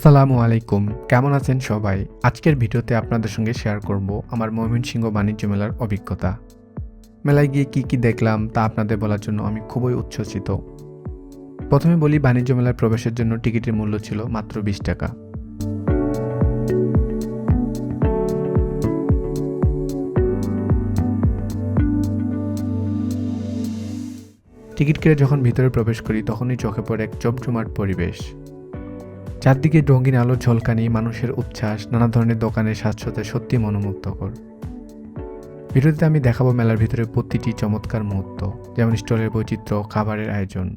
আসসালামু আলাইকুম, কেমন আছেন সবাই? আজকের ভিডিওতে আপনাদের সঙ্গে শেয়ার করব আমার ময়মনসিংহ বাণিজ্য মেলার অভিজ্ঞতা। মেলায় গিয়ে কি দেখলাম তা আপনাদের বলার জন্য আমি খুবই উচ্ছ্বসিত। প্রথমে বলি, বাণিজ্য মেলার প্রবেশের জন্য টিকিটের মূল্য ছিল মাত্র 20 টাকা। টিকিট কেটে যখন ভিতরে প্রবেশ করি তখনই চোখে পড়ে এক জমজমাট পরিবেশ। চারদিকে রঙিন আলোর ঝলকানি, মানুষের উচ্ছ্বাস, নানা ধরনের দোকানের সাজসজ্জা সত্যি মনোমুগ্ধকর। ভিডিওতে আমি দেখাবো মেলার ভিতরে প্রতিটি চমৎকার মুহূর্ত, যেমন স্টলের বৈচিত্র্য, খাবারের আয়োজন।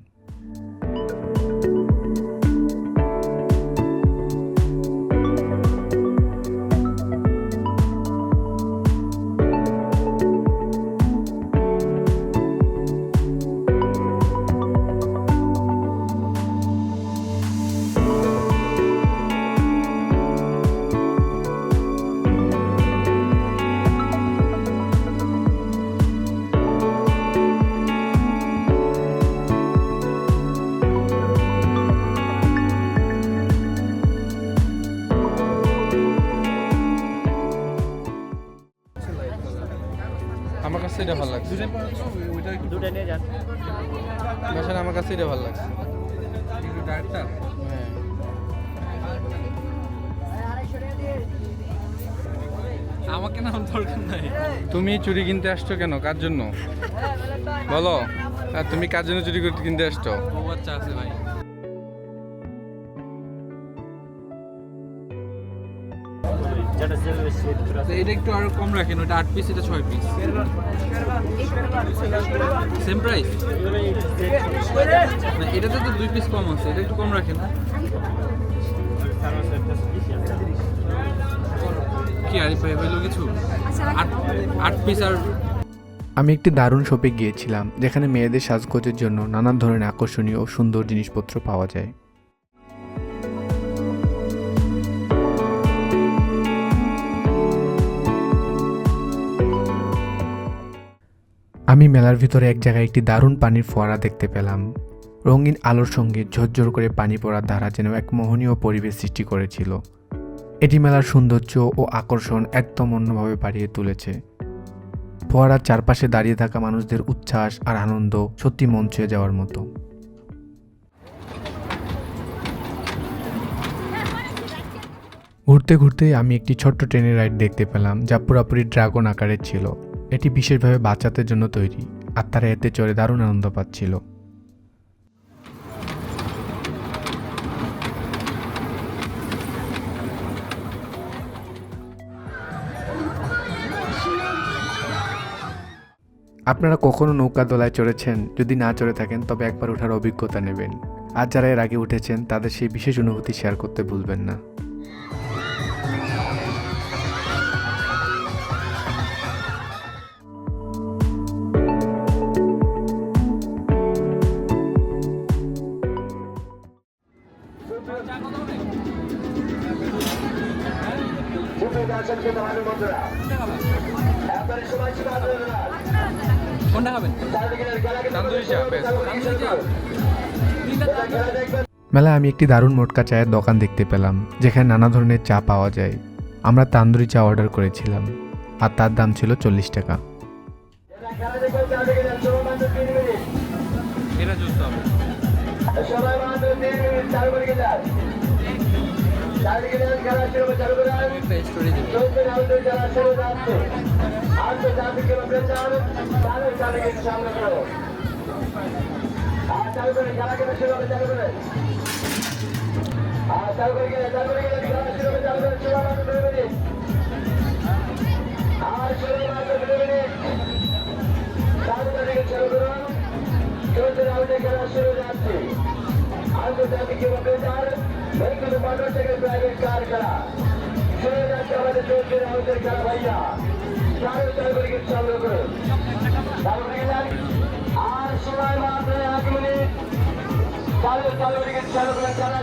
আমার কাছে এটা ভালো লাগছে। দুটো নিয়ে যান। আসলে আমার কাছে এটা ভালো লাগছে। হ্যাঁ। আমাকে না দরকার নাই। তুমি চুড়ি কিনতে আসছো কেন? কার জন্য বলো? আর তুমি কার জন্য চুড়ি কিনতে আসছো? ও বাচ্চা আছে ভাই। এটা একটু আরো কম রাখেন, ওটা 8 পিস, এটা 6 পিস। Same price? না, এটাতে তো 2 পিস কম আছে, এটা একটু কম রাখেন। কি আরিফ ভাই হইলো কিছু? 8 পিস আর আমি একটি দারুণ শপে গিয়েছিলাম, যেখানে মেয়েদের সাজগোজের জন্য নানান ধরনের আকর্ষণীয় ও সুন্দর জিনিসপত্র পাওয়া যায়। আমি মেলার ভিতরে এক জায়গায় একটি দারুণ পানির ফোয়ারা দেখতে পেলাম। রঙিন আলোর সঙ্গে ঝরঝর করে পানি পড়ার ধারা যেন এক মোহনীয় পরিবেশ সৃষ্টি করেছিল। এটি মেলার সৌন্দর্য ও আকর্ষণ একদম অন্যভাবে বাড়িয়ে তুলেছে। ফোয়ারার চারপাশে দাঁড়িয়ে থাকা মানুষদের উচ্ছ্বাস আর আনন্দ সত্যি মন ছুঁয়ে যাওয়ার মতো। ঘুরতে ঘুরতে আমি একটি ছোট্ট ট্রেনের রাইড দেখতে পেলাম, যা পুরোপুরি ড্রাগন আকারের ছিল। এটি বিশেষভাবে বাচ্চাদের জন্য তৈরি, আর তারা এতে চড়ে দারুণ আনন্দ পাচ্ছিল। আপনারা কখনো নৌকা দোলায় চড়েছেন? যদি না চড়ে থাকেন তবে একবার ওঠার অভিজ্ঞতা নেবেন। আর যারা এর আগে উঠেছেন তাদের সেই বিশেষ অনুভূতি শেয়ার করতে ভুলবেন না। কোনটা খাবেন? তান্দুরি চা বেশ। মেলায় আমি একটি দারুণ মোটকা চায়ের দোকান দেখতে পেলাম, যেখানে নানা ধরনের চা পাওয়া যায়। আমরা তান্দুরি চা অর্ডার করেছিলাম, আর তার দাম ছিল 40 টাকা। এটা জুস হবে। একটা স্টোরি দিবে। আন্তর্জাতিক মোটরসাইকেল প্রাইভেট কার খেলা শুরু যাচ্ছে আমাদের চলছিল আমাদের খেলা ভাইয়া 4:30 চালু করুন। আর সময় মাত্র 1 মিনিট। চালু করে খেলা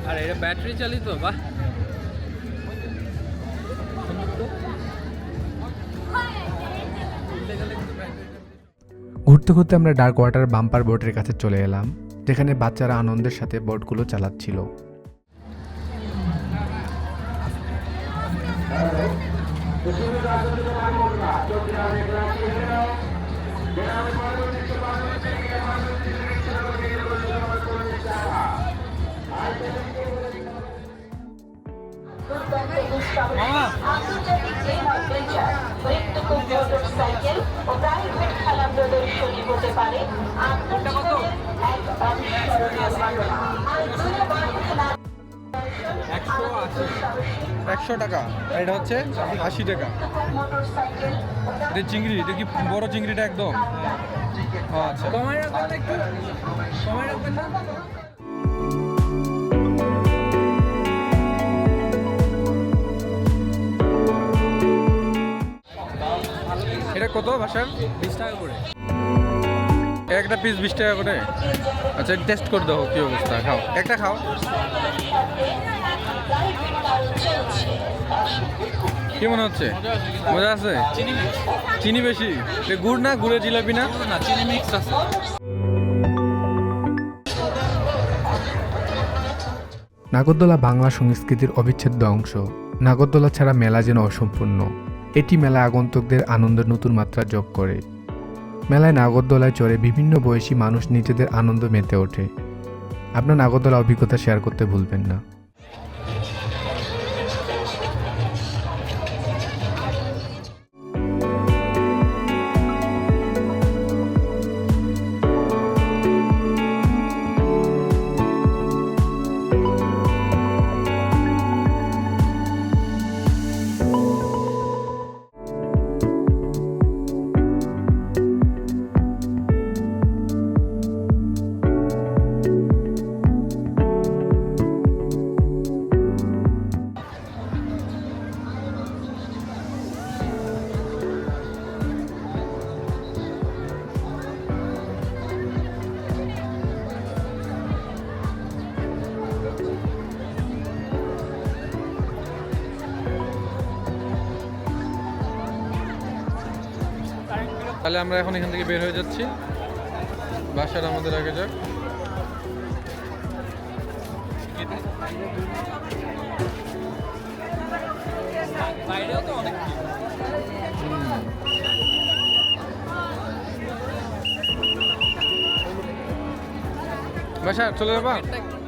আর এটা ব্যাটারি চালিত বাহ। ঘুরতে ঘুরতে আমরা ডার্ক ওয়াটার বাম্পার বোটের কাছে চলে এলাম, যেখানে বাচ্চারা আনন্দের সাথে বোটগুলো চালাচ্ছিল। আন্তর্জাতিক গেম অ্যাডভেঞ্চার মৃত্যুকুঞ্জ মোটরসাইকেল ও প্রাইভেট খেলা প্রদর্শনী হতে পারে আন্তর্জাতিকের এক অবিস্মরণীয় ঘটনা। আর দূরবর্তী খেলা 100 টাকা, আর এটা হচ্ছে 80 টাকা। মোটরসাইকেল এটা চিংড়ি, এটা কি বড় চিংড়িটা একদম? আচ্ছা, কমায় রাখবেন না একটু, কমায় রাখবেন না। এটা কত বাসার? 20 টাকা করে। একটা পিস 20 টাকা করে। আচ্ছা, টেস্ট করে দাও কি অবস্থা, খাও একটা খাও। কি মনে হচ্ছে? মজা আছে? চিনি বেশি? এটা গুড় না, গুড়ের জিলাপি না? না, চিনি মিক্স আছে। নাগরদোলা বাংলা সংস্কৃতির অবিচ্ছেদ্য অংশ। নাগরদোলা ছাড়া মেলা যেন অসম্পূর্ণ। এটি মেলা আগন্তুকদের আনন্দের নতুন মাত্রা যোগ করে। মেলায় নাগরদোলায় চড়ে বিভিন্ন বয়সী মানুষ নিজেদের আনন্দ মেতে ওঠে। আপনার নাগরদোলা অভিজ্ঞতা শেয়ার করতে ভুলবেন না। তাহলে আমরা এখন এখান থেকে বের হয়ে যাচ্ছি, বাসার আমাদের আগে যাক। বাইরেও তো অনেক বাসা চলে যাবা? ভিড়।